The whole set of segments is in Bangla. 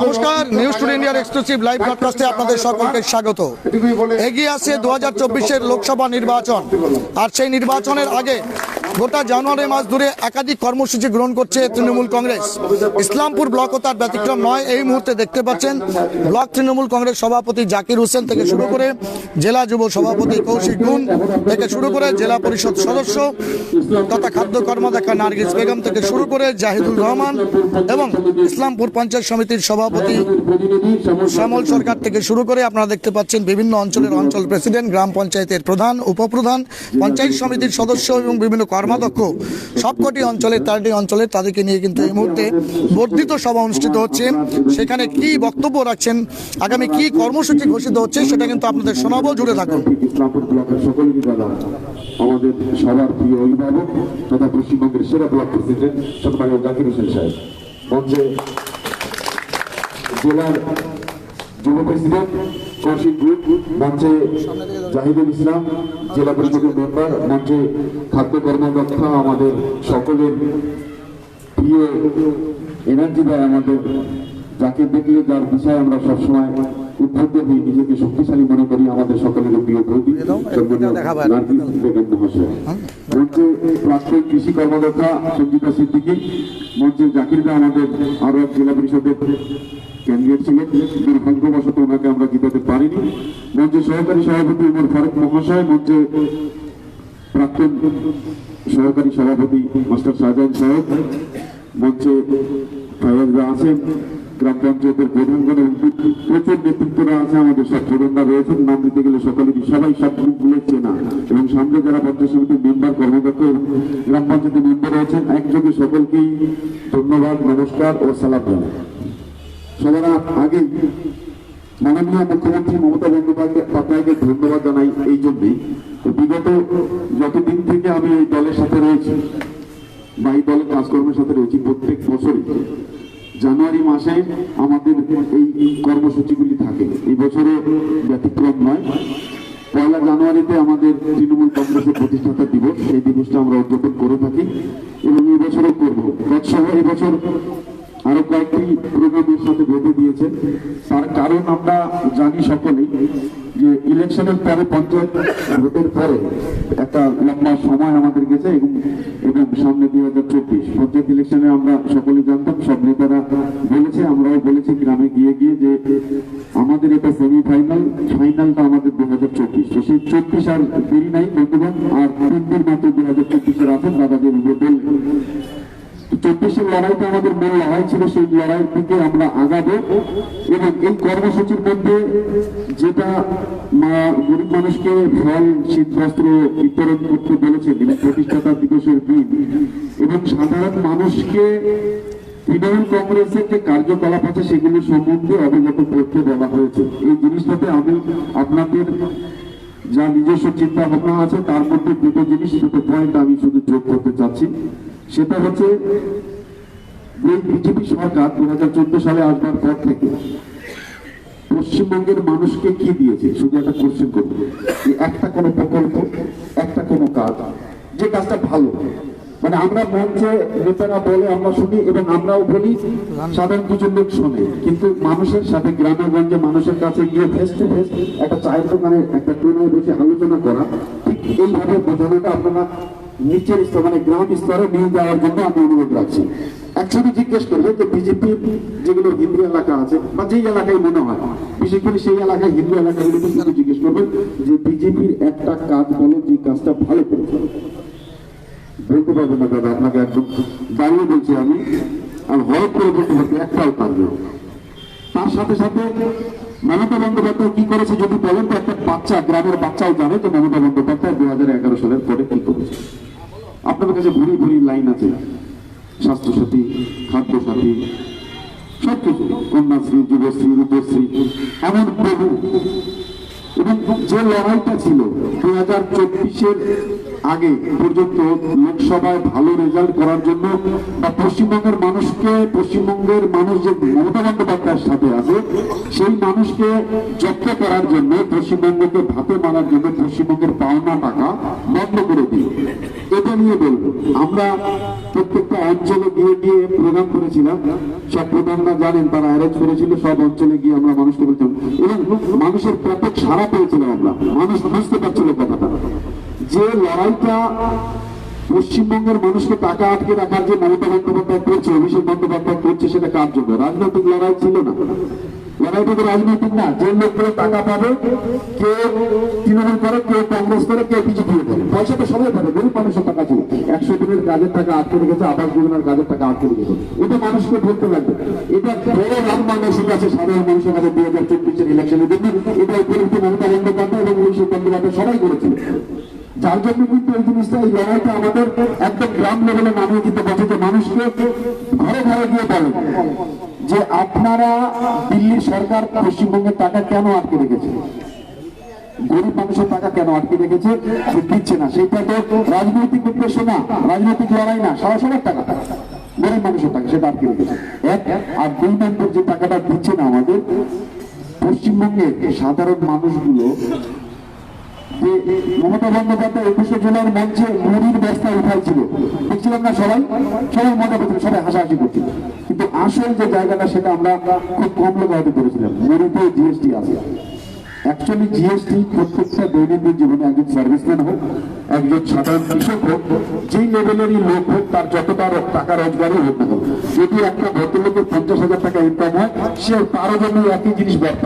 নমস্কার, নিউজ টুডে ইন্ডিয়ার এক্সক্লুসিভ লাইভ ব্রডকাস্টে আপনাদের সকলকে স্বাগত। এগিয়ে আসছে 2024-এর লোকসভা নির্বাচন, আর সেই নির্বাচনের আগে গোটা জানুয়ারি মাস ধরে একাধিক কর্মসূচি গ্রহণ করছে তৃণমূল কংগ্রেস। ইসলামপুর ব্লকও তার ব্যতিক্রম নয়। এই মুহূর্তে দেখতে পাচ্ছেন ব্লক তৃণমূল কংগ্রেস সভাপতি জাকির হোসেন থেকে শুরু করে জেলা যুব সভাপতি কৌশিক গুণ থেকে শুরু করে জেলা পরিষদ সদস্য তথা খাদ্য কর্মকর্তা নার্গিস বেগম থেকে শুরু করে জাহিদুল রহমান এবং ইসলামপুর পঞ্চায়েত সমিতির সভাপতি শ্যামল সরকার থেকে শুরু করে আপনারা দেখতে পাচ্ছেন বিভিন্ন অঞ্চলের অঞ্চল প্রেসিডেন্ট, গ্রাম পঞ্চায়েতের প্রধান, উপপ্রধান, পঞ্চায়েত সমিতির সদস্য এবং বিভিন্ন কর্মাধ্যক্ষ সবকটি অঞ্চলের তাদেরকে নিয়ে কিন্তু এই মুহূর্তে বর্ধিত সভা অনুষ্ঠিত হচ্ছে। সেখানে কি বক্তব্য রাখছেন, আগামী কি কর্মসূচি ঘোষিত হচ্ছে সেটা কিন্তু আপনাদের শোনাবো, জুড়ে থাকুন। ইসলামপুর ব্লকের সকলকে দাদা, আমাদের সবার প্রিয় অভিভাবক তথা পশ্চিমবঙ্গের সেরা ব্লক প্রেসিডেন্ট সম্মানীয় জাকির হোসেন সাহেব, মঞ্চে জেলার যুব প্রেসিডেন্ট কৌশিক গুণ, মঞ্চে জাহিদুল ইসলাম জেলা পরিষদের মেম্বার, মঞ্চে খাদ্য কর্মকর্তা আমাদের সকলের প্রিয় এনার্জি দেয় আমাদের, যাকে দেখলে যার বিষয়ে আমরা সবসময় উদ্বুদ্ধ হই, নিজেকে শক্তিশালী মনে করি, আমাদের সকলের প্রিয় বৌদি নার্গিস বেগম মহাশয়, মঞ্চে প্রাক্তন কৃষি কর্মকর্তা সঞ্জিতা সিদ্দিকী, মঞ্চে জাকির দা আমাদের আরো এক জেলা পরিষদের ক্যান্ডিডেট ছিলেন, দুর্ভাগ্যবশত ওনাকে আমরা জিতাতে পারিনি, মঞ্চে সহকারী সভাপতি উমর ফারুক মহাশয়, মঞ্চে প্রাক্তন সহকারী সভাপতি মাস্টার শাহজাহান সাহেব, মঞ্চে ফায়াজরা আছেন, গ্রাম পঞ্চায়েতের প্রধানগণ এবং প্রচুর নেতৃত্বরা আছে, আমাদের সব প্রধানরা রয়েছেন, নাম দিতে গেলে সকলেরই সবাই সব গ্রুপগুলো চেনা, এবং সামনে যারা পঞ্চায়েত সমিতির মেম্বার, কর্মকর্তা এবং গ্রাম পঞ্চায়েতের মেম্বার রয়েছেন, একযোগে সকলকেই ধন্যবাদ, নমস্কার ও সালাম জানাই। সবার আগে মাননীয় মুখ্যমন্ত্রী মমতা বন্দ্যোপাধ্যায়কে ধন্যবাদ জানাই এই জন্যই, বিগত যতদিন থেকে আমি এই দলের সাথে রয়েছি বা এই দলের কাজকর্মের সাথে রয়েছি, প্রত্যেক বছরই জানুয়ারি মাসে আমাদের এই কর্মসূচিগুলি থাকে, এই বছরে ব্যতিক্রম নয়। 1 জানুয়ারিতে আমাদের তৃণমূল কংগ্রেসের প্রতিষ্ঠাতা দিবস, সেই দিবসটা আমরা উদযাপন করে থাকি এবং এই বছরও করবো। তৎসহ এবছর আরো কয়েকটি প্রোগ্রামের সাথে বেঁধে দিয়েছেন, তার কারণ আমরা জানি সকলেই যে ইলেকশনের পরে, পঞ্চায়েত ভোটের পরে একটা লম্বা সময় আমাদের গেছে এবং সামনে 2024 পঞ্চায়েত ইলেকশনে আমরা সকলেই জানতাম, সব নেতারা বলেছে, আমরাও বলেছি গ্রামে গিয়ে যে আমাদের এটা সেমিফাইনাল, ফাইনালটা আমাদের 2024। তো সেই 24 আর দেরি নাই বন্ধুগণ, আর 3 দিন মাত্র 2024-এর আছেন দাদাদের বললেন। 24-এর লড়াইটা আমাদের মূল লড়াই ছিল, সেই লড়াইয়ের দিকে আমরা আগাবো এবং এই কর্মসূচির মধ্যে যেটা গরিব মানুষকে ফল, শীতবস্ত্র বিতরণ করতে বলেছেন এবং প্রতিষ্ঠাতা দিবসের দিন, এবং সাধারণ মানুষকে তৃণমূল কংগ্রেসের যে কার্যকলাপ আছে সেগুলির সম্বন্ধে অবগত করতে বলা হয়েছে। এই জিনিসটাতে আমি আপনাদের যা নিজস্ব চিন্তা ভাবনা আছে তার মধ্যে দুটো পয়েন্ট আমি শুধু যোগ করতে চাচ্ছি। সেটা হচ্ছে এই বিজেপি সরকার 2014 সালে আসবার পর থেকে পশ্চিমবঙ্গের মানুষকে কি দিয়েছে, শুধু একটা কোশ্চেন করবো, একটা কোনো প্রকল্প, একটা কোনো কাজ, যে কাজটা ভালো, মানে আমরা মঞ্চে নেতারা বলে আমরা শুনি এবং আমরাও বলি, সাধারণ কিছু লোক শোনে, কিন্তু মানুষের সাথে গ্রামে গঞ্জে মানুষের কাছে গিয়ে ফেস টু ফেস একটা চায়ের দোকানে একটা ট্রেনে বসে আলোচনা করা, ঠিক এইভাবে বোঝানোটা আপনারা নিচের স্তর মানে গ্রাম স্তরে নিয়ে যাওয়ার জন্য আমি অনুরোধ রাখছি। একসাথে জিজ্ঞেস করবে যে বিজেপি যেগুলো হিন্দু এলাকা আছে বা যেই এলাকায় মনে হয়, বিশেষ করে সেই এলাকায় হিন্দু এলাকাগুলোকে শুধু জিজ্ঞেস করবে যে বিজেপির একটা কাজ বলো যে কাজটা ভালো করেছে। বলতে পারবে না দাদা, আপনাকে একদম দাঁড়িয়ে বলছি আমি, আর হরফ করে বলতে পারবে একটাও কাজ নেই। তার সাথে সাথে মমতা বন্দ্যোপাধ্যায় কি করেছে যদি বলেন তো, একটা বাচ্চা, গ্রামের বাচ্চাও জানে যে মমতা বন্দ্যোপাধ্যায় 2011 সালের পরে কি করেছে। আপনাদের কাছে ভুরি ভুরি লাইন আছে, স্বাস্থ্যসাথী, খাদ্যসাথী, সবকিছু, কন্যাশ্রী, যুবশ্রী, রূপশ্রী, এমন বহু। এবং যে লড়াইটা ছিল 2024-এর আগে পর্যন্ত লোকসভায় ভালো রেজাল্ট করার জন্য বা পশ্চিমবঙ্গের মানুষকে, পশ্চিমবঙ্গের মানুষ যে মমতা বন্দ্যোপাধ্যায়ের সাথে আছে সেই মানুষকে জব্দ করার জন্য, পশ্চিমবঙ্গকে ভাতে মারার জন্য পশ্চিমবঙ্গের পাওনা টাকা বন্ধ করে দিল। এটা নিয়ে বলবো, আমরা প্রত্যেকটা অঞ্চলে গিয়ে গিয়ে প্রোগ্রাম করেছিলাম। সব প্রধানরা জানেন, তারা অ্যারেঞ্জ করেছিল, সব অঞ্চলে গিয়ে আমরা মানুষকে বলতাম এবং মানুষের ব্যাপক সাড়া পেয়েছিলাম। আমরা মানুষ বুঝতে পারছিল কথাটা, যে লড়াইটা পশ্চিমবঙ্গের মানুষকে টাকা আটকে রাখার যে মমতা বন্দ্যোপাধ্যায় করছে, অভিষেক বন্দ্যোপাধ্যায় করছে, সেটা কার জন্য? রাজনৈতিক লড়াই ছিল না। লড়াইটা তো রাজনৈতিক না। যে লোকগুলো টাকা পাবে, কে তৃণমূল করে, কে কংগ্রেস করে, কে বিজেপি করে, পয়সা তো সবাই পাবে। গরিব মানুষের টাকা ছিল, 100 দিনের কাজের টাকা আটকে রেখেছে, আবাস যোজনার কাজের টাকা আটকে রেখেছে। এটা মানুষকে বলতে লাগবে। এটা বড় রামমান এসে গেছে সাধারণ মানুষের কাছে 2024-এর ইলেকশনের জন্য। এটা উপলব্ধ মমতা বন্দ্যোপাধ্যায় এবং অভিষেক বন্দ্যোপাধ্যায় সবাই করেছিল। যার জন্য কিন্তু এই জিনিসটা, এই লড়াইটা আমাদের একদম গ্রাম লেভেলে নামিয়ে দিতে পারছে, যে মানুষকে ঘরে ঘরে গিয়ে বলেন যে আপনারা দিল্লি সরকার পশ্চিমবঙ্গের টাকা কেন আটকে রেখেছে, গরিব মানুষের টাকা কেন আটকে রেখেছে, দিচ্ছে না। সেটা তো রাজনৈতিক উদ্দেশ্য না, রাজনৈতিক লড়াই না, সবার টাকা, গরিব মানুষের টাকা সেটা আটকে রেখেছে। আর 2 নম্বর যে টাকাটা দিচ্ছে না আমাদের পশ্চিমবঙ্গের সাধারণ মানুষগুলো, যে মমতা বন্দ্যোপাধ্যায় 21শে জুলাইয়ের মঞ্চে মুড়ির বস্তা উঠাইছিল, দেখছিলাম না? সবাই মজা করছিল, সবাই হাসাহাসি করছিল। কিন্তু আসল যে জায়গাটা, সেটা আমরা খুব কম লোক হয়তো করেছিলাম। মুড়িতে জিএসটি আছে। অ্যাকচুয়ালি জিএসটি প্রত্যেকটা দৈনন্দিন জীবনে, একজন সার্ভিসম্যান হোক, একজন সাধারণ কৃষক হোক, যেই লেভেলেরই লোক হোক, তার যতটা টাকা রোজগারই হোক না হোক, যদি একটা ভদ্রলোকের 50,000 টাকা ইনকাম হয়, সে তারও জন্য একই জিনিস ব্যর্থ।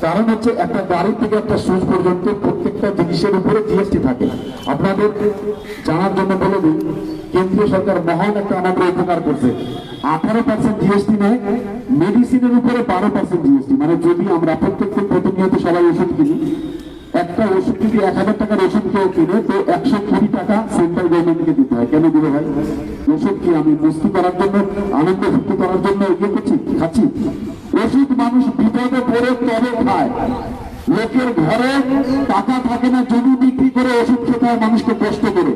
কারণ হচ্ছে, একটা গাড়ি থেকে একটা সুচ পর্যন্ত প্রত্যেকটা জিনিসের উপরে জিএসটি থাকে। আপনাদের জানার জন্য বলে দিই, কেন্দ্রীয় সরকার মহান একটা আমাদের উপকার করছে। 18% জিএসটি নেয়, মেডিসিনের উপরে 12% জিএসটি। মানে যদি আমরা প্রত্যেকদিন প্রতিনিয়ত সবাই ওষুধ কিনি, একটা ওষুধ যদি 1000 টাকার ওষুধ কেউ কিনে, তো 120 টাকা সেন্ট্রাল গভর্নমেন্টকে দিতে হয়। কেন দিতে হয়? ওষুধ কি আমি মুক্তি করার জন্য, আনন্দ ভুক্তি করার জন্য ইয়ে করছি, খাচ্ছি? ওষুধ মানুষ বিপদে পড়ে তবে খায়। লোকের ঘরে টাকা থাকে না, জমি বিক্রি করে ওষুধ খেতে হয় মানুষকে কষ্ট করে,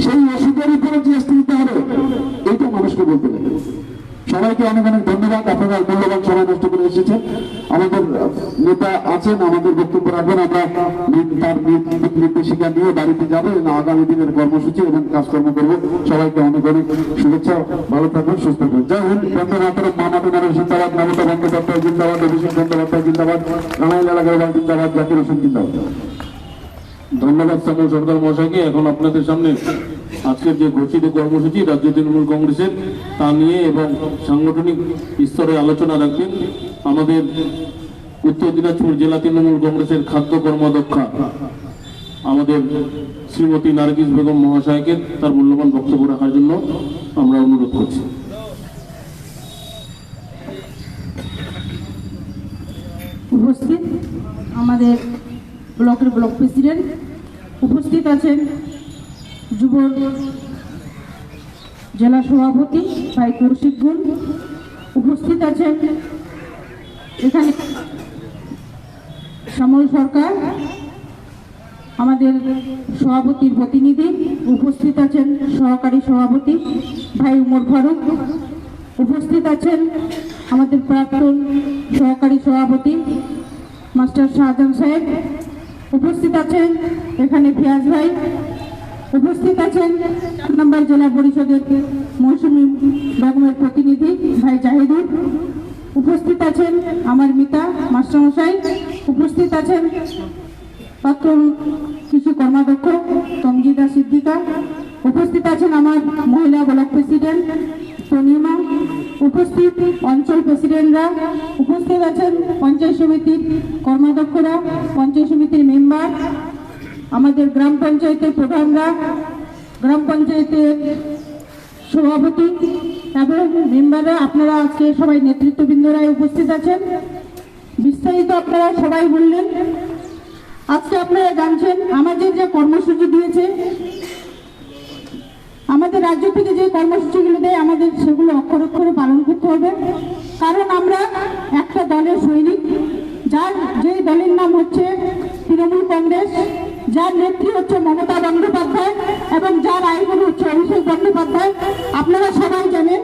সেই ওষুধের উপরে জিএসটি দিতে হবে। এইটা মানুষকে বলতে লাগে। সবাইকে অনেক অনেক ধন্যবাদ। আপনারা মূল্যবান সময় নষ্ট করে এসেছেন। আমাদের নেতা আছেন, আমাদের বক্তব্য রাখবেন। আমরা তার নির্দেশিকা নিয়ে বাড়িতে যাবো এবং আগামী দিনের কর্মসূচি এবং কাজকর্ম করবো। সবাইকে অনেক অনেক শুভেচ্ছা। ভালো থাকবেন, সুস্থ থাকবেন। জয় হিন্দ, বন্দে মাতরম, মা মাতরম জিন্দাবাদ, মমতা বন্দ্যোপাধ্যায় জিন্দাবাদ, অভিষেক বন্দ্যোপাধ্যায় জিন্দাবাদ, রানাইল এলাকার জিন্দাবাদ, জাকির হোসেন জিন্দাবাদ। ধন্যবাদ শ্যামল সরকার মহাশয়কে। এখন আপনাদের সামনে আজকের যে ঘোষিত কর্মসূচি রাজ্য তৃণমূল কংগ্রেসের, তা নিয়ে এবং সাংগঠনিক স্তরে আলোচনা রাখবেন আমাদের উত্তর দিনাজপুর জেলা তৃণমূল কংগ্রেসের খাদ্য কর্মাধ্যক্ষা আমাদের শ্রীমতী নার্গিস বেগম মহাশয়কে তার মূল্যবান বক্তব্য রাখার জন্য আমরা অনুরোধ করছি। উপস্থিত আমাদের ব্লকের ব্লক প্রেসিডেন্ট, উপস্থিত আছেন যুব জেলা সভাপতি ভাই কৌশিক গুণ, উপস্থিত আছেন এখানে শ্যামল সরকার আমাদের সভাপতির প্রতিনিধি, উপস্থিত আছেন সহকারী সভাপতি ভাই উমর ফারুক, উপস্থিত আছেন আমাদের প্রাক্তন সহকারী সভাপতি মাস্টার শাহজাহান সাহেব, উপস্থিত আছেন এখানে ফিয়াজ ভাই, উপস্থিত আছেন 1 নম্বর জেলা পরিষদের মৌসুমী বেগমের প্রতিনিধি ভাই জাহিদুর, উপস্থিত আছেন আমার মিতা মাস্টারমশাই, উপস্থিত আছেন প্রাক্তন কৃষি কর্মাধ্যক্ষ তমজিদা সিদ্দিকা, উপস্থিত আছেন আমার মহিলা ব্লক প্রেসিডেন্ট তনিমা, উপস্থিত অঞ্চল প্রেসিডেন্টরা, উপস্থিত আছেন পঞ্চায়েত সমিতির কর্মাধ্যক্ষরা, পঞ্চায়েত সমিতির মেম্বার, আমাদের গ্রাম পঞ্চায়েতের প্রধানরা, গ্রাম পঞ্চায়েতের সভাপতি এবং মেম্বাররা। আপনারা আজকে সবাই নেতৃত্ববৃন্দরাই উপস্থিত আছেন। বিস্তারিত আপনারা সবাই বললেন। আজকে আপনারা জানছেন আমাদের যে কর্মসূচি দিয়েছে, আমাদের রাজ্য থেকে যে কর্মসূচিগুলো দেয়, আমাদের সেগুলো অক্ষরে অক্ষরে পালন করতে হবে। কারণ আমরা একটা দলের সৈনিক, যার যে দলের নাম হচ্ছে তৃণমূল কংগ্রেস, যার নেত্রী হচ্ছে মমতা বন্দ্যোপাধ্যায় এবং যার আইন হচ্ছে অভিষেক বন্দ্যোপাধ্যায়। আপনারা সবাই জানেন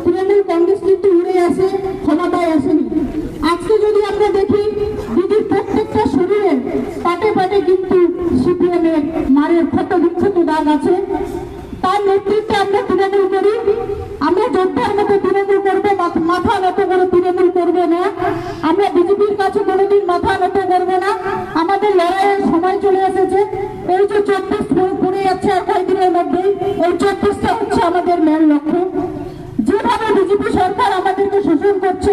তৃণমূল কংগ্রেস কিন্তু উড়ে আসে, ক্ষমতায় আসেনি। আজকে যদি আমরা দেখি দিদির প্রত্যেকটা শরীরে পাটে পাটে কিন্তু সিপিএমের মারের ক্ষত বিক্ষত দাগ আছে। তার নেতৃত্বে আমরা তৃণমূল করি, আমরা যোদ্ধার মতো তৃণমূল করবো, মাথা নত করে তৃণমূল করবো না। আমরা বিজেপির কাছে কোনোদিন মাথা নত করবো না। আমাদের লড়াইয়ের সময় চলে এসেছে। এই যে 24 পড়ে যাচ্ছে আর কয়েকদিনের মধ্যেই, এই 24টা হচ্ছে আমাদের মেন লক্ষ্য। যেভাবে বিজেপি সরকার আমাদেরকে শোষণ করছে,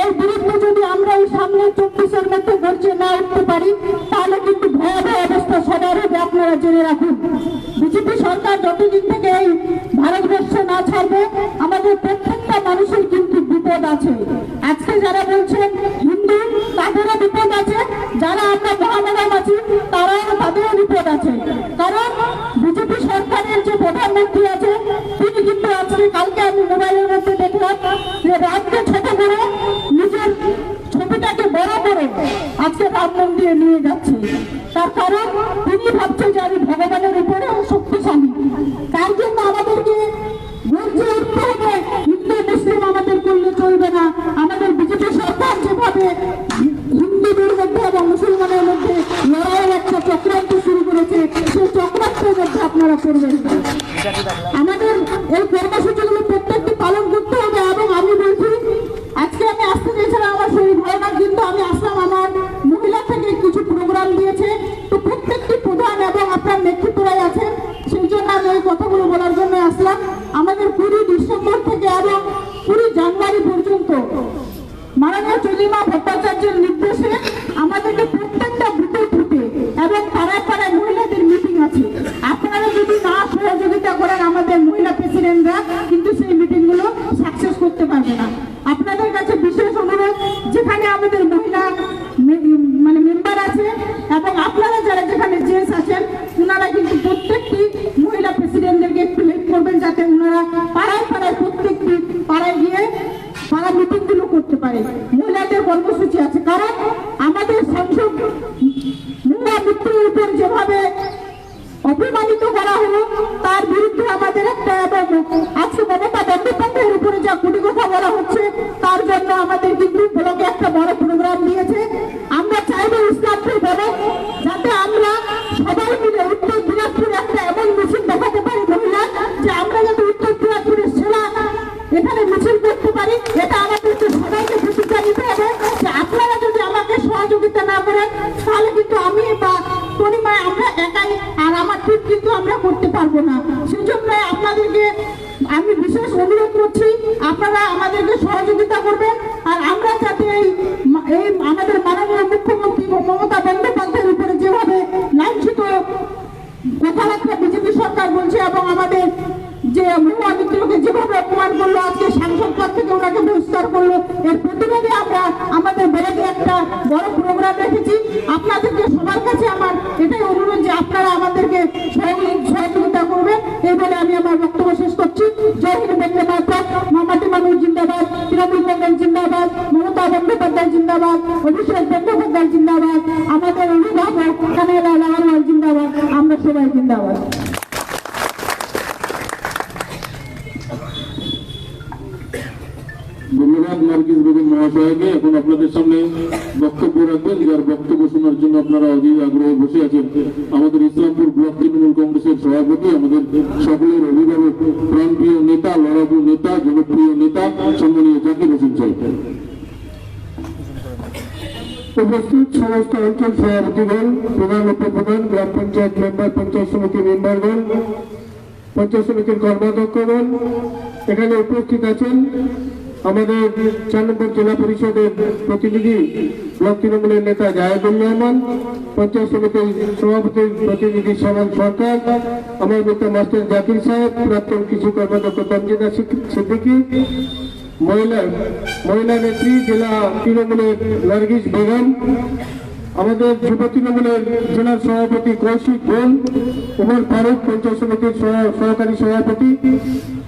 এর বিরুদ্ধে যদি আমরা এই সামনে 24-এর মধ্যে গর্জে না উঠতে পারি, তাহলে কিন্তু ভয়াবহ অবস্থা সবার হবে। আপনারা জেনে রাখুন, বিজেপি সরকার যতদিন থেকে এই ভারতবর্ষে না ছাড়বে, আমাদের প্রত্যেকটা মানুষের কিন্তু বিপদ আছে। আজকে যারা বলছেন হিন্দু, তাদেরও বিপদ আছে। যারা আমরা মহামেডাম আছি, তাদেরও বিপদ আছে। কারণ বিজেপি সরকারের যে প্রধানমন্ত্রী আছে, তিনি কিন্তু আজকে কালকে আমি মোবাইলের মধ্যে দেখলাম যে রামকে ছোট করে নিজের ছবিটাকে বড় করে আজকে রাম মন্দিরে নিয়ে যাচ্ছে। তার কারণ তিনি ভাবছে যে আমি ভগবানের উপরেও শক্তিশালী। তার জন্য আমাদেরকে গর্জে উঠতে হবে। হিন্দু মুসলিম আমাদের করলে চলবে না। আমাদের বিজেপি সরকার যেভাবে হিন্দুদের মধ্যে এবং মুসলমানের মধ্যে লড়াইয়ের একটা চক্রান্ত শুরু করেছে, সেই চক্রান্তের মধ্যে আপনারা করবেন। আমাদের এই কর্মসূচিগুলো প্রত্যেকটি পালন করতে হবে। এবং আমি বলছি, আজকে আমি আসতে চেয়েছিলাম, আমার শরীর ভালো না, কিন্তু আমি আসলাম, আমার মহিলা থেকে কিছু প্রোগ্রাম দিয়েছে। তো প্রত্যেকটি প্রধান এবং আপনার নেতৃত্বরাই আছেন, সেই জন্য আমি এই কথাগুলো বলার জন্য আসলাম। আমাদের 20 ডিসেম্বর থেকে এবং 20 জানুয়ারি পর্যন্ত মাননীয় চন্দ্রিমা ভট্টাচার্যের নির্দেশে আমাদেরকে প্রত্যেকটা বুথে বুথে এবং পাড়ায় পাড়ায় মহিলাদের মিটিং আছে। আপনারা যদি না সহযোগিতা করেন, আমাদের মহিলা প্রেসিডেন্টরা কিন্তু সেই মিটিংগুলো সাকসেস করতে পারবে না। আপনাদের কাছে বিশেষ অনুরোধ, যেখানে আমাদের মহিলা মেম্বার আছে এবং আপনারা যারা যেখানে জেন্টস আছেন, ওনারা কিন্তু প্রত্যেকটি মহিলা প্রেসিডেন্টদেরকে একটু হেল্প করবেন, যাতে ওনারা পাড়ায় পাড়ায় প্রত্যেকটি পাড়ায় গিয়ে পাড়া মিটিংগুলো করতে পারে। মহিলাদের কর্মসূচি আছে, কারণ আমাদের সংসদ মহিলা মৃত্যুর উপর যেভাবে অপমানিত করা হলো, তার বিরুদ্ধে আমাদের একটা, এবং আজকে মমতা বন্দ্যোপাধ্যায়ের উপরে যা কুটি কথা বলা হচ্ছে, তার জন্য আমাদের কিন্তু ব্লকে একটা বড় প্রোগ্রাম দিয়েছে। আমরা চাইবো ইসলামপুর বলে, যাতে আমরা সবাই মিলে উত্তর দিনাজপুরে একটা এমন মিছিল দেখাতে পারি মহিলা, যে আমরা যাতে উত্তর দিনাজপুরের সেরা এখানে মিছিল করতে পারি। এটা আমাদেরকে সবাইকে প্রতিজ্ঞা নিতে হবে যে আপনারা যদি আমাকে সহযোগিতা না করেন, তাহলে কিন্তু আমি বা পরিমা আমরা একাই আর আমার ঠিক কিন্তু আমরা করতে পারবো না। সেজন্য আপনাদেরকে আমি বিশেষ অনুরোধ করছি, আপনারা আমাদেরকে সহযোগিতা করবেন। আর আমরা যাতে এই আমাদের মাননীয় মুখ্যমন্ত্রী মমতা বন্দ্যোপাধ্যায়ের উপরে যেভাবে লাঞ্ছিত কথাবার্তা বিজেপি সরকার বলছে, এবং আমাদের যে মহুয়া মিত্রকে যেভাবে অপমান করলো, আজকে সাংসদ পদ থেকে ওনাকে বহিষ্কার করলো, এর প্রতিবাদে আমরা আমাদের ব্লকে একটা বড় প্রোগ্রাম রেখেছি। আপনাদেরকে সবার কাছে আমার এটাই অনুরোধ যে আপনারা আমাদেরকে সহযোগিতা করবেন। এই বলে আমি আমার বক্তব্য শেষ করছি। জয় হিন্দ, বন্দে মাতরম, মামাটি মানুষ জিন্দাবাদ, তৃণমূল কংগ্রেস জিন্দাবাদ, মমতা বন্দ্যোপাধ্যায় জিন্দাবাদ, অভিষেক বন্দ্যোপাধ্যায় জিন্দাবাদ, আমাদের অভিভাবক কানাইলাল আগরওয়াল জিন্দাবাদ, আমরা সবাই জিন্দাবাদ। ধন্যবাদ নার্গিস বেগম মহাশয়কে। এখন আপনাদের সামনে বক্তব্য রাখবেন, যার বক্তব্য শোনার জন্য আপনারা অধীর আগ্রহে বসে আছেন, আমাদের ইসলামপুর ব্লক তৃণমূল কংগ্রেসের সভাপতি, আমাদের সকলের অভিভাবক, প্রাণপ্রিয় নেতা, লড়াকু নেতা, জনপ্রিয় নেতা, সম্মানীয় জাকির হোসেন সাহেব। উপস্থিত সমস্ত অঞ্চল সভাপতিগণ, প্রধান উপপ্রধান, গ্রাম পঞ্চায়েত মেম্বার, পঞ্চায়েত সমিতি মেম্বারগণ, পঞ্চায়েত সমিতির কর্মাধ্যক্ষগণ, এখানে উপস্থিত আছেন আমাদের 4 নম্বর জেলা পরিষদের প্রতিনিধি ব্লক তৃণমূলের নেতা জাহেদুল রহমান, পঞ্চায়েত সমিতির সভাপতির প্রতিনিধি সামান সরকার, আমার নেতা মাস্টার জাকির সাহেব, প্রাক্তন কৃষি কর্মাধ্যক্ষ তমজিদা সিদ্দিকী, মহিলা নেত্রী জেলা তৃণমূলের নার্গিস বেগম, আমাদের যুব তৃণমূলের জেলার সভাপতি কৌশিক বোন, উমর ফারুক পঞ্চায়েত সমিতির সহকারী সভাপতি,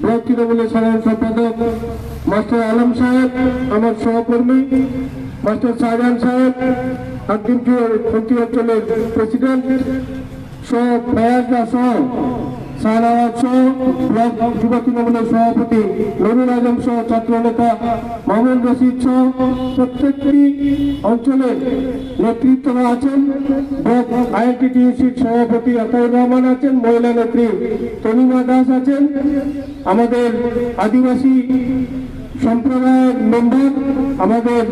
ব্লক তৃণমূলের সাধারণ সম্পাদক মাস্টার আলম সাহেব, আমার সহকর্মী মাস্টার শাহজাহান সাহেব, হাকিমপুর অঞ্চলের প্রেসিডেন্ট, সহ ফয়াজা সহ শাহনওয়াজ সহ ব্লক যুব তৃণমূলের সভাপতি নুরুল আজম সহ ছাত্র নেতা মামুন রশিদ সহ প্রত্যেকটি অঞ্চলের নেতৃত্বরা আছেন। ব্লক আইএনটিটিউসির সভাপতি আতাউর রহমান আছেন, মহিলা নেত্রী তনিমা দাস আছেন, আমাদের আদিবাসী সম্প্রদায়ের মেম্বার আমাদের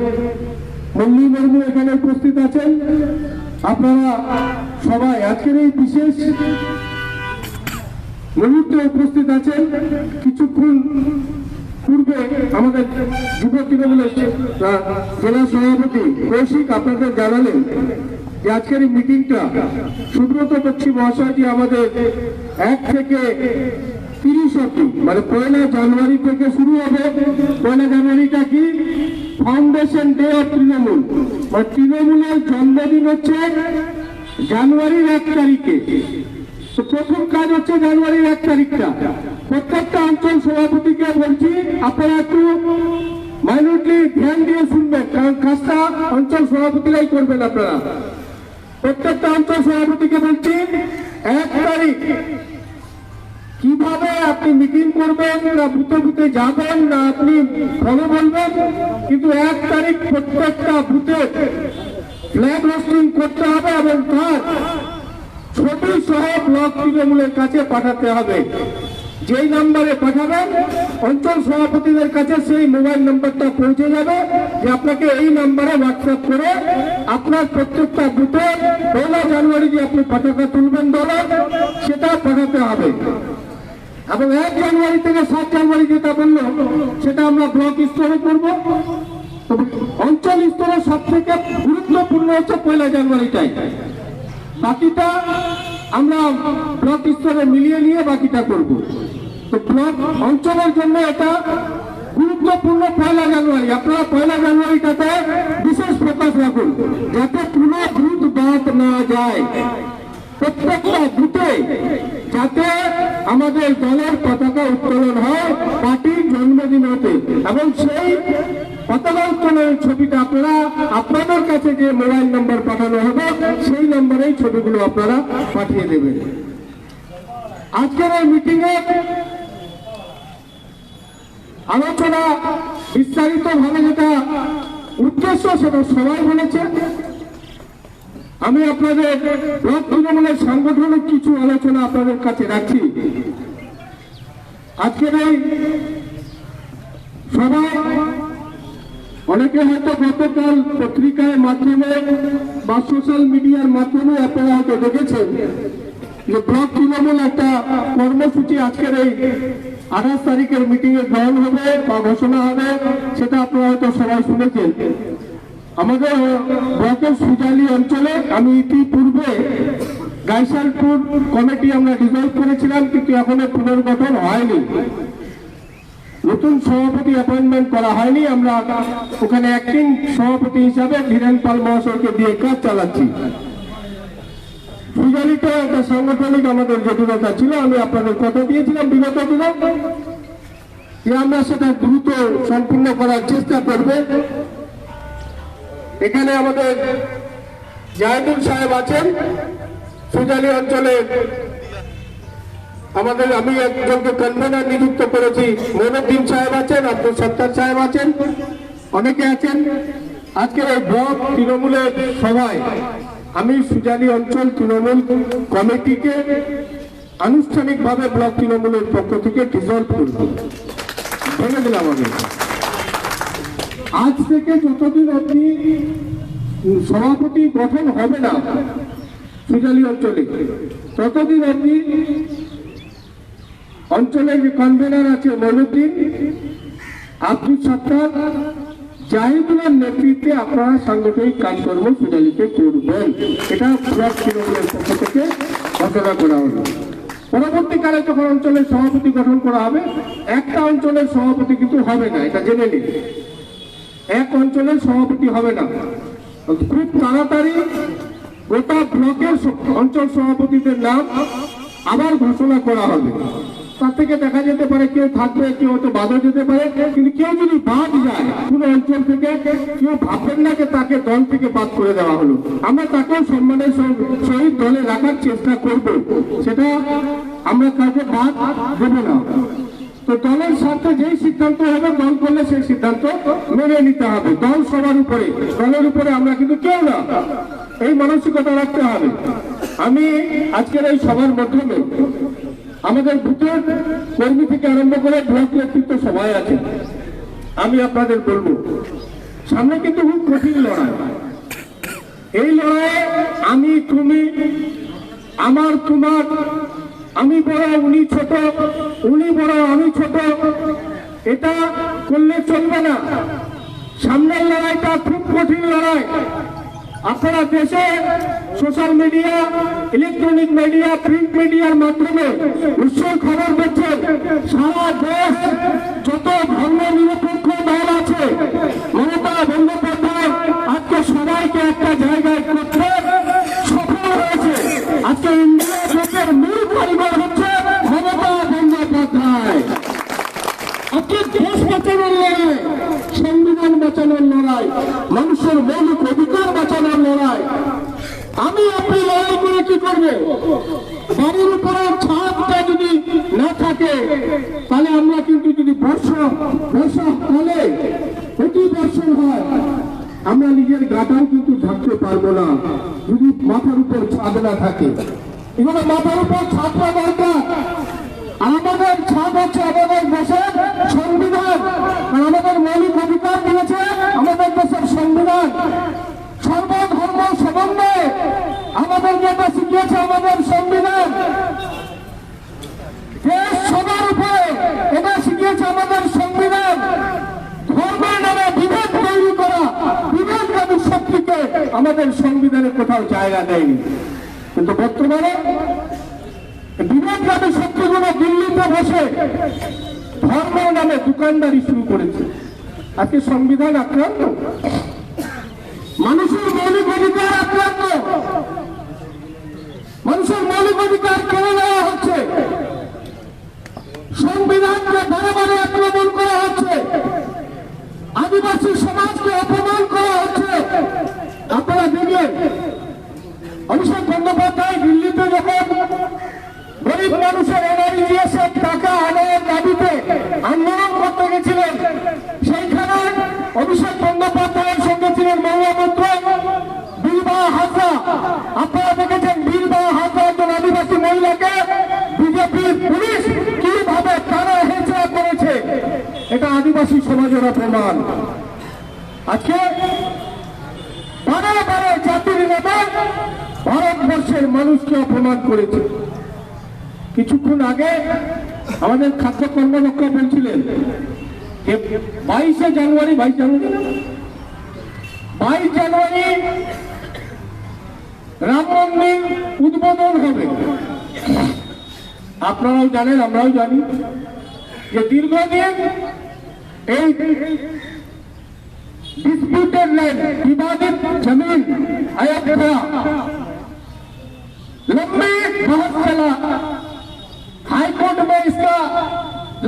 মল্লী মুর্মু এখানে উপস্থিত আছেন। আপনারা সবাই আজকের এই বিশেষ মুহূর্তে উপস্থিত আছেন। কিছুক্ষণ পূর্বে আমাদের যুব তৃণমূলের জেলা সভাপতি কৌশিক আপনাদের জানালেন যে আজকের এই মিটিংটা সুব্রত বক্সী মহাশয়জি আমাদের 1 থেকে 30 অবধি মানে 1 জানুয়ারি থেকে শুরু হবে। 1 জানুয়ারিটা কি ফাউন্ডেশন ডে অফ তৃণমূল, মানে তৃণমূলের জন্মদিন হচ্ছে জানুয়ারির 1 তারিখে। তো প্রথম কাজ হচ্ছে জানুয়ারির 1 তারিখটা প্রত্যেকটা অঞ্চল সভাপতিকে বলছি আপনারা একটু মাইনরলি ধ্যান দিয়ে শুনবেন, কারণ কাজটা অঞ্চল সভাপতিরাই করবেন। আপনারা প্রত্যেকটা অঞ্চল সভাপতিকে বলছি 1 তারিখ কিভাবে আপনি মিটিং করবেন, না বুথে বুথে যাবেন, না আপনি ফলো বলবেন, কিন্তু 1 তারিখ প্রত্যেকটা বুথে ফ্ল্যাগ হোস্টিং করতে হবে এবং তার ছবি সহ ব্লক তৃণমূলের কাছে পাঠাতে হবে। যেই নাম্বারে পাঠাবেন অঞ্চল সভাপতিদের কাছে সেই মোবাইল নাম্বারটা পৌঁছে যাবে যে আপনাকে এই নাম্বারে হোয়াটসঅ্যাপ করে আপনার প্রত্যেকটা বুথে 1 জানুয়ারি যে আপনি পতাকা তুলবেন দলের সেটা পাঠাতে হবে। এবং 1 জানুয়ারি থেকে 7 জানুয়ারি যেটা বললো সেটা আমরা ব্লক স্তরে করবো। অঞ্চল স্তরে সব থেকে গুরুত্বপূর্ণ হচ্ছে 1 জানুয়ারিটাই। বাকিটা আমরা ব্লক স্তরে মিলিয়ে নিয়ে বাকিটা করব। তো ব্লক অঞ্চলের জন্য এটা গুরুত্বপূর্ণ 1 জানুয়ারি। আপনারা 1 জানুয়ারিটাতে বিশেষ ফোকাস রাখুন যাতে কোনো বুথ বাদ না যায়। প্রত্যেকটা বুথে যাতে আমাদের দলের পতাকা উত্তোলন হয় পার্টির জন্মদিন হতে, এবং সেই পতাকা উত্তোলনের ছবিটা আপনারা আপনাদের কাছে যে মোবাইল নাম্বার পাঠানো হবে সেই নাম্বারেই ছবিগুলো আপনারা পাঠিয়ে দেবেন। আজকের এই মিটিং এ আলোচনা বিস্তারিত ভাবে যেটা উদ্দেশ্য সেটা সবাই বলেছে। আমি আপনাদের ব্লক তৃণমূলের সাংগঠনিক কিছু আলোচনা আপনাদের কাছে রাখছি। আজকের এই সবাই অনেকে হয়তো গতকাল পত্রিকার মাধ্যমে বা সোশ্যাল মিডিয়ার মাধ্যমে আপনারা হয়তো দেখেছেন যে ব্লক তৃণমূল একটা কর্মসূচি আজকের এই 28 তারিখের মিটিং এ গ্রহণ হবে বা ঘোষণা হবে, সেটা আপনারা হয়তো সবাই শুনেছেন। আমাদের ব্লকের সুজালি অঞ্চলে আমি ইতিপূর্বে গাইসালপুর কমিটি আমরা ডিজলভ করেছিলাম, কিন্তু এখনো পুনর্গঠন হয়নি, নতুন সভাপতি অ্যাপয়েন্টমেন্ট করা হয়নি। আমরা ওখানে অ্যাক্টিং সভাপতি হিসাবে ধীরেন পাল মহাশয়কে দিয়ে কাজ চালাচ্ছি। সুজালিতে একটা সাংগঠনিক আমাদের জটিলতা ছিল, আমি আপনাদের কথা দিয়েছিলাম বিগত দিনে যে আমরা সেটা দ্রুত সম্পূর্ণ করার চেষ্টা করবে। এখানে আমাদের জাহিদুল সাহেব আছেন সুজালি অঞ্চলে, আমাদের আমি একজনকে কনভেনার নিযুক্ত করেছি, মইনুদ্দিন সাহেব আছেন, আব্দুল সত্তার সাহেব আছেন, অনেকে আছেন। আজকের এই ব্লক তৃণমূলের সভায় আমি সুজালি অঞ্চল তৃণমূল কমিটিকে আনুষ্ঠানিকভাবে ব্লক তৃণমূলের পক্ষ থেকে ডিজলভ করব বলে দিলাম। আমি আজ থেকে যতদিন আপনি সভাপতি গঠন হবে না সুজালি অঞ্চলে, ততদিন আপনি অঞ্চলের যে কনভেনার আছে মইনুদ্দিন, আব্দুল সত্তার, জাহিদুলের নেতৃত্বে আপনারা সাংগঠনিক কাজকর্ম সুজালিতে করবেন। এটা ব্লক তৃণমূলের পক্ষ থেকে ঘোষণা করা হলো। পরবর্তীকালে যখন অঞ্চলের সভাপতি গঠন করা হবে, একটা অঞ্চলের সভাপতি কিন্তু হবে না, এটা জেনে নিন। এক অঞ্চলের সভাপতি হবে না, খুব তাড়াতাড়ি গোটা ব্লকের অঞ্চল সভাপতিদের নাম আবার ঘোষণা করা হবে। তার থেকে দেখা যেতে পারে কেউ থাকবে, কেউ হয়তো বাদও যেতে পারে, কিন্তু কেউ যদি বাদ যায় কোনো অঞ্চল থেকে, কেউ ভাববেন না যে তাকে দল থেকে বাদ করে দেওয়া হলো। আমরা তাকেও সম্মানের সহিত দলে রাখার চেষ্টা করব, সেটা আমরা কাউকে বাদ দেব না। তো দলের স্বার্থে যেই সিদ্ধান্ত হবে, দল করলে সেই সিদ্ধান্ত মেনে নিতে হবে। দল সবার উপরে, দলের উপরে আমরা কিন্তু কেউ না, এই মানসিকতা রাখতে হবে। আমি আজকের এই সভার মাধ্যমে আমাদের বুথের কর্মী থেকে আরম্ভ করে ব্লক নেতৃত্ব সবাই আছে, আমি আপনাদের বলবো সামনে কিন্তু খুব কঠিন লড়াই। এই লড়াইয়ে আমি তুমি, আমার তোমার, আমি বড় উনি ছোট, উনি বড় আমি ছোট, এটা করলে চলবে না। সামনের লড়াইটা খুব কঠিন লড়াই। আপনারা দেশে social media, electronic media, print মিডিয়ার মাধ্যমে নিশ্চয়ই খবর পাচ্ছেন, সারা দেশ যত ধর্ম নিরপেক্ষ দল আছে, মমতা বন্দ্যোপাধ্যায় আজকে সবাইকে একটা জায়গায় করতে সফল হয়েছে। আজকে ইন্ডিয়া জোটের মূল কারিগর হচ্ছে মমতা বন্দ্যোপাধ্যায়। আজকে দেশ বাঁচানোর লড়াই, সংবিধান বাঁচানোর লড়াই, মানুষের মৌলিক অধিকার বাঁচানোর লড়াই। আমি আপনি লড়াই করে কি করবো? বাড়ির উপরে ছাদটা যদি না থাকে, তাহলে আমরা কিন্তু যদি বর্ষা হলে অতি বর্ষণ হয়, আমরা নিজের গাটাও কিন্তু ঢাকতে পারবো না যদি মাথার উপর ছাদ না থাকে। এখানে মাথার উপর ছাদটা দরকার। আমাদের ছাদ হচ্ছে আমাদের দেশের সংবিধান, আমাদের মৌলিক অধিকার দিয়েছে আমাদের দেশের সংবিধান। সর্বধর্ম সমন্বয়ে আমাদের যেটা শিখিয়েছে আমাদের সংবিধান, দেশ সবার উপরে এটা শিখিয়েছে আমাদের সংবিধান। ধর্মের নামে বিভেদ তৈরি করা, বিভেদকারী শক্তিকে আমাদের সংবিধানে কোথাও জায়গা দেয়নি। কিন্তু বর্তমানে বিভেদকারী শক্তিগুলো দিল্লিতে বসে ধর্মের নামে দোকানদারি শুরু করেছে। আজকে সংবিধান আক্রান্ত, মানুষের মৌলিক অধিকার আক্রান্ত, মানুষের মৌলিক অধিকার কেড়ে নেওয়া হচ্ছে, সংবিধানকে বারে বারে আক্রমণ করা হচ্ছে, আদিবাসী সমাজকে অপমান করা হচ্ছে। আপনারা দেখলেন অভিষেক বন্দ্যোপাধ্যায় দিল্লিতে যখন গরিব মানুষের এনআরইজিএসের টাকা আদায়ের দাবিতে আন্দোলন করতে গেছিলেন, সেইখানে অভিষেক বন্দ্যোপাধ্যায়ের সঙ্গে ছিলেন মহিলামন্ত্রী বিলবা হাজরা। আপনারা দেখেছেন বিলবা হাজরা একজন আদিবাসী মহিলাকে বিজেপির পুলিশ কিভাবে তারা হেঁচড়া করেছে, এটা আদিবাসী সমাজের অপমান। আজকে বারে বারে জাতির নেতা ভারতবর্ষের মানুষকে অপমান করেছে। কিছুক্ষণ আগে আমাদের খাদ্য কর্মরক্ষা বলছিলেন যে 22 জানুয়ারি রাম মন্দির উদ্বোধন হবে। আপনারাও জানেন, আমরাও জানি যে দীর্ঘদিন এই डिस्प्यूटेड लैंड, विवादित जमीन अयोध्या लंबी बहस चला, हाई कोर्ट में इसका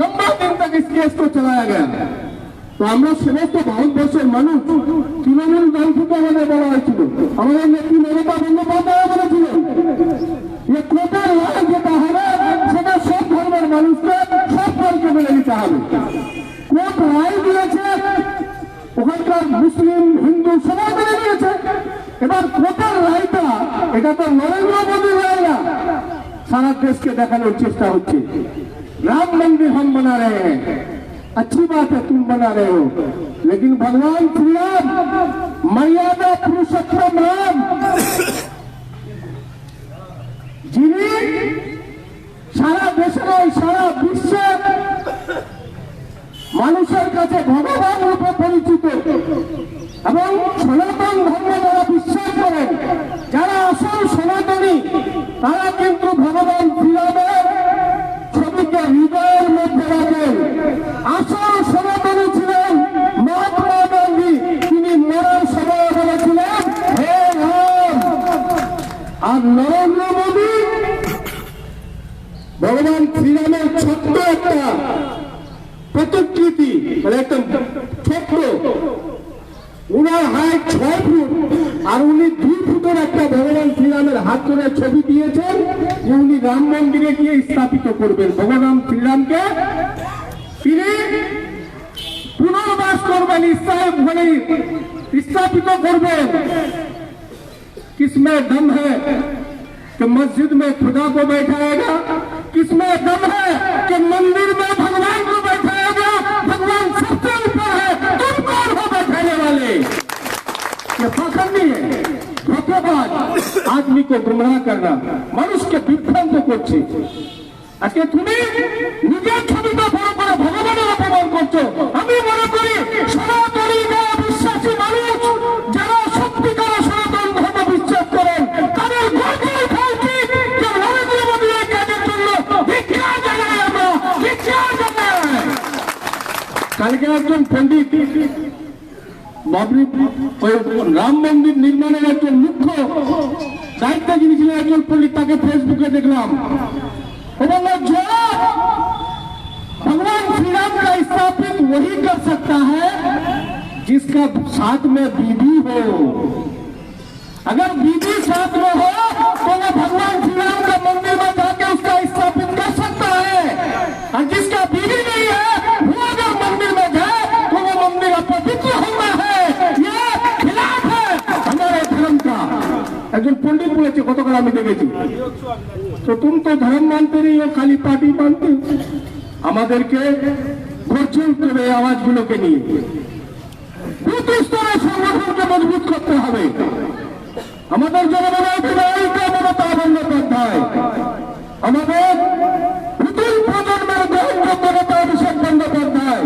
लंबा दिन तक इस केस को चलाया गया। तो আমরা সমস্ত ভারতবর্ষের মানুষ তৃণমূল দল থেকে আমাদের বলা হয়েছিল, আমাদের নেত্রী মমতা বন্দ্যোপাধ্যায় বলেছিলেন যে কোর্টের রায় যেটা হবে সেটা সব ধর্মের মানুষকে, সব দলকে মেনে নিতে হবে। কোর্ট রায় দিয়েছে, ওখানকার মুসলিম হিন্দু সবাই মেনে নিয়েছে। এবার কোর্টের রায়টা, এটা তো নরেন্দ্র মোদীর রায় না, সারা দেশকে দেখানোর চেষ্টা হচ্ছে राम मंदिर हम बना रहे हैं, अच्छी बात है तुम बना रहे हो, लेकिन भगवान श्री राम, मर्यादा पुरुषोत्तम राम, যিনি সারা দেশের সারা বিশ্বের মানুষের কাছে ভগবান রূপে পরিচিত এবং সনাতন ধর্ম যারা বিশ্বাস করেন, যারা আসল সনাতনী, তারা কিন্তু ভগবান শ্রীরামের ছবিকে হৃদয়ের মধ্যে রাখেন। আসল সনাতনী ছিলেন মহাত্মা গান্ধী, তিনি মরার সময় বলেছিলেন হে রাম। আর নরেন্দ্র মোদী ভগবান শ্রীরামের ছত্র একটা প্রতিকৃতি, মানে একটা ছোট্ট, উনার হাইট 6 ফুট আর উনি 2 ফুটের একটা ভগবান শ্রীরামের হাত ধরে ছবি দিয়েছেন যে উনি রাম মন্দিরে গিয়ে স্থাপিত করবেন। ভগবান শ্রীরামকে তিনি পুনর্বাস করবেন, স্থাপিত করবেন। किसमें दम है कि मस्जिद में खुदा को बैठाएगा, किसमें दम है कि मंदिर में भगवान को बैठाएगा। भगवान सबसे ऊपर है, तुम कौन हो बैठाने वाले? ये फाखर नहीं है, धोखेबाज, आदमी को गुमराह करना, मनुष्य के विभ्रांत করছে। আজকে তুমি নিজের ছবিটা বড় করে ভগবানের অপমান করছো। আমি মনে করি সনাতনী বিশ্বাসী মানুষ যারা সত্যিকার সনাতন ধর্ম বিশ্বাস করেন তাদের গর্বে ওঠা উচিত যে নরেন্দ্র মোদী এই কাজের জন্য ভিক্ষা জানাই, আমরা ভিক্ষা জানাই। কালকে একজন পণ্ডিত ওই রাম মন্দির নির্মাণের একজন মুখ্য দায়িত্বে যিনি ছিলেন একজন পণ্ডিত, তাকে ফেসবুকে দেখলাম जो भगवान श्री राम का स्थापित वही कर सकता है जिसका साथ में बीबी हो। अगर बीबी साथ में हो तो वो भगवान श्री राम का मंदिर में जाके उसका स्थापित कर सकता है, और जिसका बीबी नहीं है वो अगर मंदिर में जाए तो वो मंदिर अपवित्र होना है। ये खिलाफ है हमारे धर्म का। একজন পণ্ডিত বলেছে, গতকাল আমি দেখেছি। तो तुम तो धर्म मानते नहीं हो, खाली पार्टी मानते हो। আমাদেরকে গর্জে উঠতে হবে আওয়াজগুলোকে নিয়ে, বুথ স্তরে সংগঠনকে মজবুত করতে হবে। আমাদের জনগণের মমতা বন্দ্যোপাধ্যায়, আমাদের নতুন প্রজন্মের গ্রহণযোগ্য নেতা অভিষেক বন্দ্যোপাধ্যায়,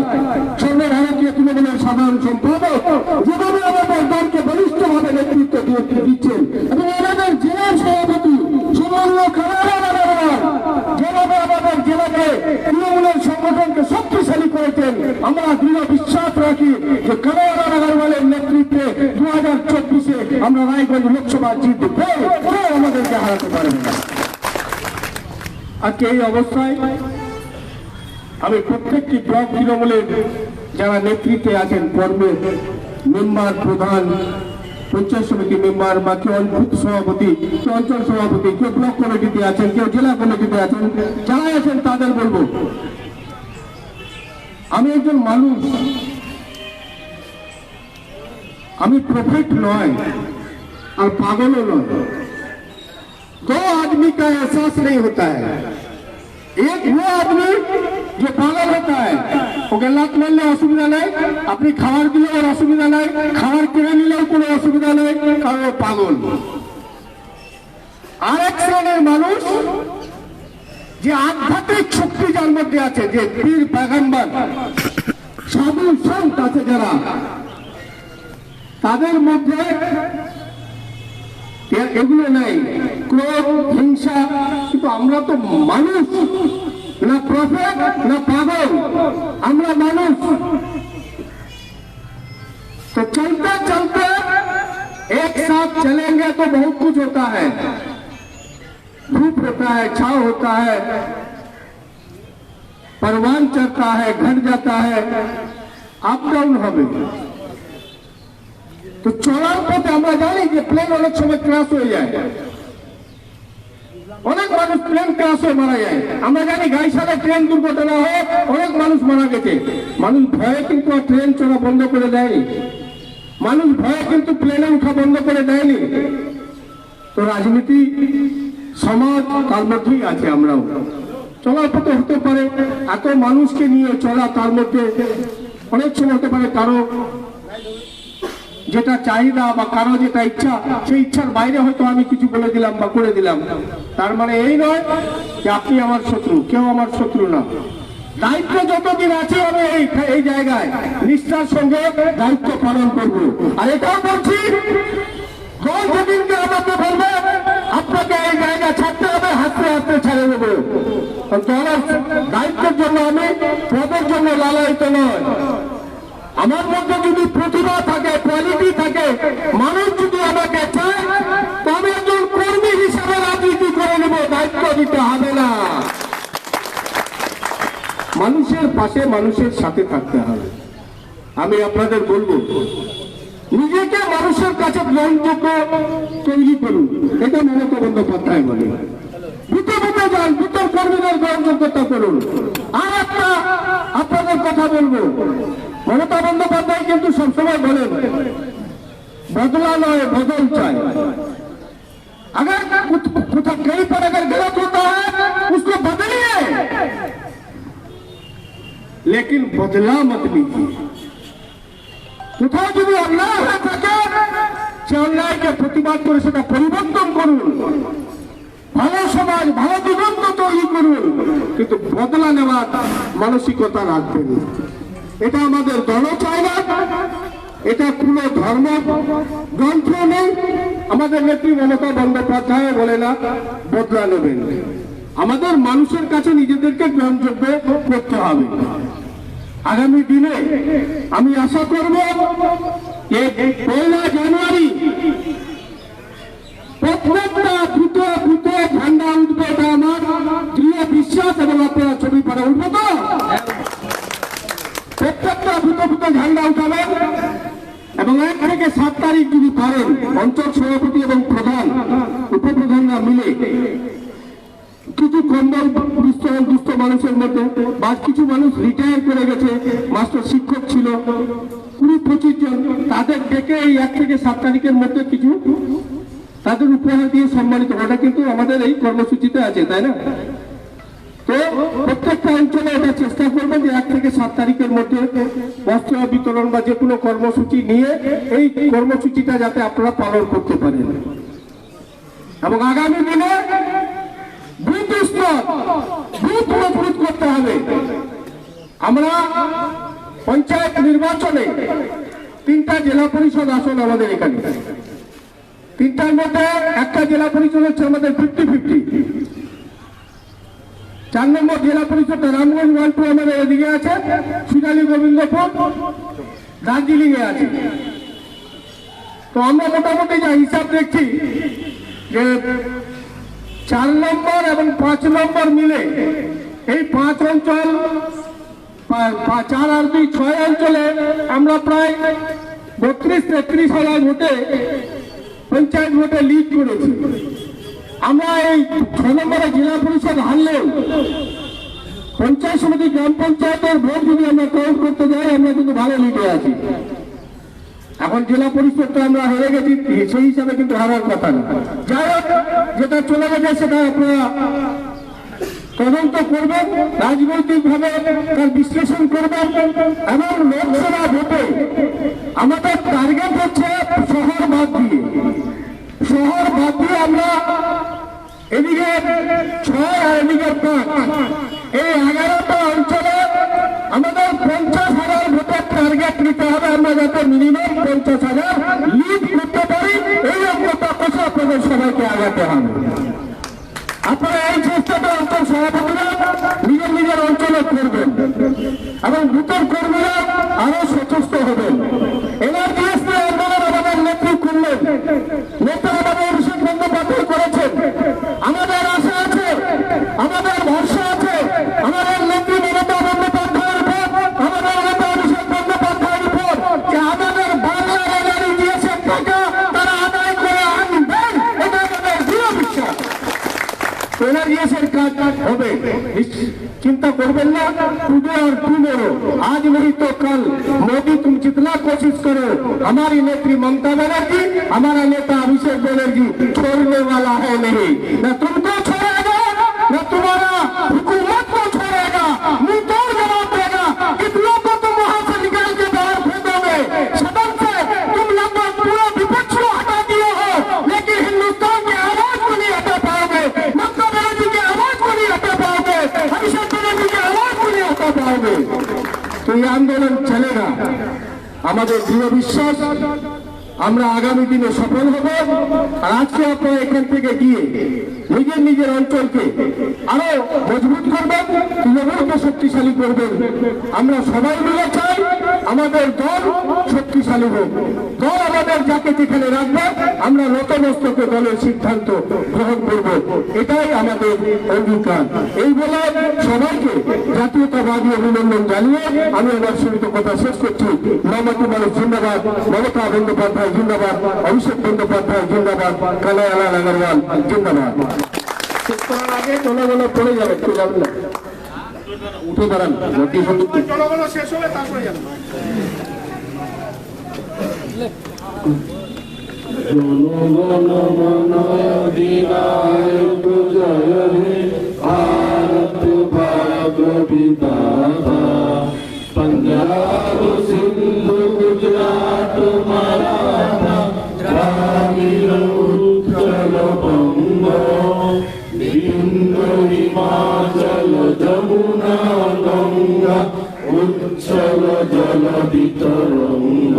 সর্বভারতীয় তৃণমূলের সাধারণ সম্পাদক, যেভাবে আমাদের দলকে বলিষ্ঠভাবে নেতৃত্ব দিচ্ছেন, এবং আমাদের জেলার সভাপতি সম্মানীয় যেভাবে আমাদের জেলাকে তৃণমূলের সংগঠনকে শক্তিশালী করেছেন, আমরা দৃঢ় বিশ্বাস রাখি যে কানাইয়া আগারওয়ালের নেতৃত্বে 2024-এ আমরা রায়গঞ্জ লোকসভা জিতব, কেউ আমাদেরকে হারাতে পারবে না। আজকে এই অবস্থায় আমি প্রত্যেকটি ব্লক তৃণমূলের যারা নেতৃত্বে আছেন, কর্মের মেম্বার, প্রধান, পঞ্চায়েত সমিতি মেম্বার, বা কেউ বুথ সভাপতি, কেউ অঞ্চল সভাপতি, কেউ ব্লক কমিটিতে আছেন, কেউ জেলা কমিটিতে আছেন, যারা আছেন তাদের বলবো, আমি একজন মানুষ, আমি প্রফেট নয় আর পাগলও নয়। दो आदमी का एहसास नहीं होता है। एक वो आदमी जो पागल होता है, ওকে লাত মারলে অসুবিধা নাই, আপনি খাবার দিলে ওর অসুবিধা নাই, খাবার কিনে নিলেও কোনো অসুবিধা নাই, কারণ ও পাগল। আরেক শ্রেণীর মানুষ যে আধ্যাত্মিক শক্তি যার মধ্যে আছে, যে পীর পয়গম্বর সাধু সন্ত আছে যারা, তাদের মধ্যে এগুলো নাই, ক্রোধ, হিংসা। কিন্তু আমরা তো মানুষ, না প্রফেট না পাগল, আমরা মানুষ। तो चलते चलते एक साथ चलेंगे तो बहुत कुछ होता है, धूप होता है, छाव होता है, परवान चढ़ता है, घट जाता है, अप डाउन হবে। তো চলার পথে আমরা জানি যে প্লেন অনেক সময় ক্র্যাশ হয়ে যায়, অনেক মানুষ প্লেন ক্র্যাশ হয়ে মারা যায়। আমরা জানি গাইসালে ট্রেন দুর্ঘটনা হয়ে অনেক মানুষ মারা গেছে। মানুষ ভয়ে কিন্তু আর ট্রেন চলা বন্ধ করে দেয়নি, মানুষ ভয়ে কিন্তু প্লেনে উঠা বন্ধ করে দেয়নি। তো রাজনীতি, সমাজ, তার মধ্যেই আছে। আমরাও চলার পথে হতে পারে এত মানুষকে নিয়ে চলা, তার মধ্যে অনেক সময় হতে পারে কারো যেটা চাহিদা বা কারো যেটা ইচ্ছা, সেই ইচ্ছার বাইরে হয়তো আমি কিছু বলে দিলাম বা করে দিলাম। তার মানে এই নয় যে আপনি আমার শত্রু, কেউ আমার শত্রু না। দায়িত্ব যতদিন আছে আমি এই জায়গায় নিষ্ঠার সঙ্গে দায়িত্ব পালন করব। আর এটাও বলছি, দল যেদিনকে আমাকে বলবে আপনাকে এই জায়গা ছাড়তে হবে, হাসতে হাসতে ছেড়ে দেবো। দলের দায়িত্বের জন্য আমি পদের জন্য লালায়িত নয়। আমার মধ্যে যদি প্রতিভা থাকে, কোয়ালিটি থাকে, মানুষ যদি আমাকে চায়, তো আমি একজন কর্মী হিসাবে রাজনীতি করে নেব, দায়িত্ব দিতে হবে না। পাশে মানুষের সাথে থাকতে হবে। আমি আপনাদের বলবো, নিজেকে মানুষের কাছে গ্রহণযোগ্য তৈরি করুন, এটা মমতা বন্দ্যোপাধ্যায় বলে। বুথে বুথে যান, বুথের কর্মীদের গ্রহণযোগ্যতা করুন। আর একটা আপনাদের কথা বলবো, মমতা বন্দ্যোপাধ্যায় কিন্তু সবসময় বলেন बदला नए बदल चाहे। अगर कहीं पर अगर गलत होता है उसको बदलिए, लेकिन बदला मत लीजिए। কোথাও যদি অন্যায় হয়ে থাকে সে অন্যায়কে প্রতিবাদ করে সেটা পরিবর্তন করুন, ভালো সমাজ ভালো দিগন্ত তৈরি করুন, কিন্তু বদলা নেওয়ার মানসিকতা রাখবেন। এটা আমাদের দল চায় না, এটা কোনো ধর্ম গ্রন্থ নেই। আমাদের নেত্রী মমতা বন্দ্যোপাধ্যায় বলে না বদলা নেবেন। আমাদের মানুষের কাছে নিজেদেরকে গ্রহণযোগ্য করতে হবে। আগামী দিনে আমি আশা করব যে 1 জানুয়ারি প্রত্যেকটা বুথে বুথে ঝান্ডা উঠবে, এটা আমার দৃঢ় বিশ্বাস। এবং আপনারা ছবি পরে উঠবে তো, প্রত্যেকটা বুথে বুথে ঝান্ডা উঠাবেন। এবং 1 থেকে 7 তারিখ যদি পারেন অঞ্চল সভাপতি এবং প্রধান উপপ্রধানরা মিলে কিছু কম্বল দুস্থ মানুষের মধ্যে, বা কিছু মানুষ রিটায়ার করে গেছে, মাস্টার শিক্ষক ছিল 20-25 জন, তাদের ডেকে এই 1 থেকে 7 তারিখের মধ্যে কিছু তাদের উপহার দিয়ে সম্মানিত করা কিন্তু আমাদের এই কর্মসূচিতে আছে, তাই না? তো প্রত্যেকটা অঞ্চলে এটা চেষ্টা করবেন যে 1 থেকে 7 তারিখের মধ্যে বস্ত্র বিতরণ বা যে কোনো কর্মসূচি নিয়ে এই কর্মসূচিটা যাতে আপনারা পালন করতে পারেন। এবং আগামী দিনে বুথ স্তর বুথ মজবুত করতে হবে। আমরা পঞ্চায়েত নির্বাচনে 3টা জেলা পরিষদ আসন আমাদের এখানে, 3টার মধ্যে একটা জেলা পরিষদ হচ্ছে আমাদের 50-50। 4 নম্বর জেলা পরিষদটা রামগঞ্জ 1-2 আমাদের এদিকে আছে, শিলালি গোবিন্দপুর দার্জিলিং এ আছে। তো আমরা মোটামুটি যা হিসাব দেখছি যে 4 নম্বর এবং 5 নম্বর মিলে এই 5 অঞ্চল, 4 আর 2 6 অঞ্চলে আমরা প্রায় 32-33 হাজার ভোটে পঞ্চায়েত ভোটে লিড করেছি। আমরা এই 6 নম্বরে জেলা পরিষদ হারলেও পঞ্চায়েত সমিতি গ্রাম পঞ্চায়েতের ভোট যদি আমরা কাউন্ট করতে যাই আমরা কিন্তু ভালো লিডে আছি। এখন জেলা পরিষদটা আমরা হেরে গেছি, সেই হিসাবে কিন্তু হারার কথা না। যাই হোক, যেটা চলে গেছে সেটা আপনারা তদন্ত করবেন, রাজনৈতিক ভাবে তার বিশ্লেষণ করবেন। এবং লোকসভা ভোটে আমাদের টার্গেট হচ্ছে শহর বাদ দিয়ে আমরা এদিকে 6 আর এদিকে 5, এই 11টা অঞ্চলে আমাদের 50,000 ভোটের টার্গেট নিতে হবে। আমরা যাতে মিনিমাম 50,000 লিড করতে পারি, এই লক্ষ্যটা কোথাও আপনাদের সবাইকে আগাতে হবে। আপনারা এই চেষ্টাটা অঞ্চল সভাপতিরা নিজের নিজের অঞ্চলে করবেন এবং বুথের কর্মীরা আরো সচেষ্ট হবেন। এনআরজিএস আন্দোলন আমাদের নেত্রী করলেন, নেতা আমাদের অভিষেক বন্দ্যোপাধ্যায় করেছেন। আমাদের আশা আছে, আমাদের ভরসা আছে, আমাদের নেত্রী মমতা বন্দ্যোপাধ্যায়ের উপর, আমাদের নেতা অভিষেক বন্দ্যোপাধ্যায়ের উপর, যে আমাদের বাংলার এনআরজিএস এর টাকা তারা আদায় করে আনবেন, এটা আমাদের দৃঢ় বিশ্বাস। एनआरजीएस काज হবে, चिंता करबें ना। टुडे और टुमोरो, आज नहीं तो कल, मोदी तुम जितना कोशिश करो, हमारी नेत्री ममता बनर्जी, हमारा नेता अभिषेक बनर्जी छोड़ने वाला है नहीं। न तुमको छोड़ेगा न तुम्हारा हुकूमत को छोड़ेगा, मुंह तोड़ जवाब देगा। कितनों को तुम वहां से निकाल के बाहर फेंकोगे, सदन से तुम लगभग पूरा विपक्ष को हटा दिए हो, लेकिन हिंदुस्तान की आवाज को नहीं हटा पाओगे, ममता बनर्जी की आवाज को नहीं हटा पाओगे, अभिषेक बनर्जी की आवाज को नहीं हटा पाओगे। तो ये आंदोलन चलेगा। हमारे दृढ़ विश्वास আমরা আগামী দিনে সফল হব। আর আজকে আপনারা এখান থেকে গিয়ে নিজের নিজের অঞ্চলকে আরো মজবুত করবেন, তৃণমূলকে শক্তিশালী করবেন। আমরা সবাই মিলে চাই আমাদের দল শক্তিশালী হোক, দল আমাদের যাকে যেখানে রাখবে আমরা নতমস্তকে দলের সিদ্ধান্ত গ্রহণ করব, এটাই আমাদের অঙ্গীকার। এই বলে সবাইকে জাতীয়তাবাদী অভিনন্দন জানিয়ে আমি আমার সীমিত কথা শেষ করছি। মামাটি মানুষ জিন্দাবাদ, মমতা বন্দ্যোপাধ্যায় জিন্দাবাদ, অভিষেক বন্দ্যোপাধ্যায় জিন্দাবাদ, কানাইলাল আগরওয়াল জিন্দাবাদ। শেষ করার আগে জনগণ পড়ে যাবে, কেউ যাবেন না, উঠে দাঁড়ান। জাতীয় সঙ্গীত শেষ হবে, তারপরে যাবেন। জনগণ মন অধিনায়ক জয় হে ভারত ভাগ্য বিধাতা, पंजाब सिंधु गुजरात मराठा द्राविड़ उत्कल बंग, बिंदु हिमाचल जमुना गंगा उच्छल जलधि तरंग,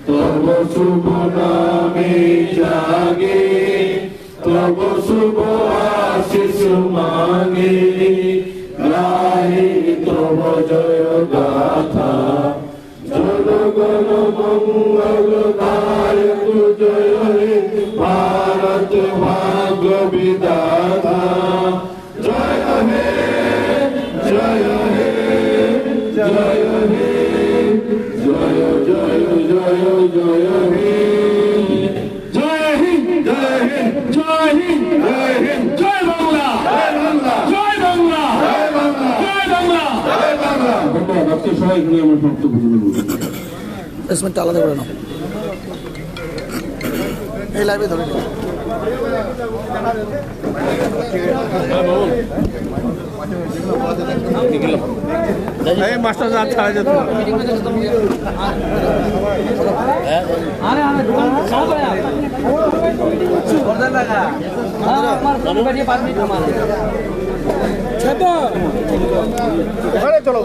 तब शुभ नामे जागे तब शुभ आशीष मांगे, गाहे तब जय गाथा जनगण मंगल दायक जय हे भारत भाग्य विधाता, जय हे जय हे जय हे जय जय जय जय हे, जय हिंद जय हिंद जय हिंद जय हिंद, जय बांग्ला जय बांग्ला जय बांग्ला जय बांग्ला जय बांग्ला जय बांग्ला। ধন্যবাদ। আজকে সবাই এখানে আমার বক্তব্য বুঝে নেব। প্লেসমেন্টটা আলাদা করে নাও, এই লাইভে ধরে নিও। মাস্টার ছাড়া যেত চলো